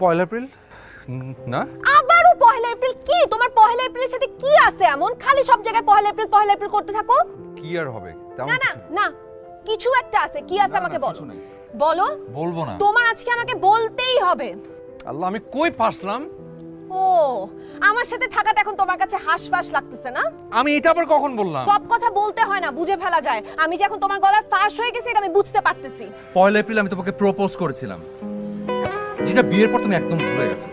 পয়লা April না আবারও পহেলা April? কি তোমার পহেলা এপ্রিলের সাথে কি আছে এমন? খালি সব জায়গায় পহেলা এপ্রিল করতে থাকো। কি আর হবে তেমন না না কিছু? না, কিছু একটা আছে। কি আছে না, আমাকে না, বলো। কিছু নাই। বলো। বলবো না। তোমার আজকে আমাকে বলতেই হবে। আল্লাহ, আমি কই ফাঁসলাম? ও, আমার সাথে থাকাটা এখন তোমার কাছে হাসফাস লাগতেছে না? আমি এটা আবার কখন বললাম? সব কথা বলতে হয় না, বুঝে ফেলা যায়। আমি যে এখন তোমার গলার ফাঁস হয়ে গেছে এটা আমি বুঝতে পারতেছি। পয়লা এপ্রিল আমি তোমাকে প্রপোজ করেছিলাম, যেটা বিয়ের পর তুমি একদম ভুলে গেছো।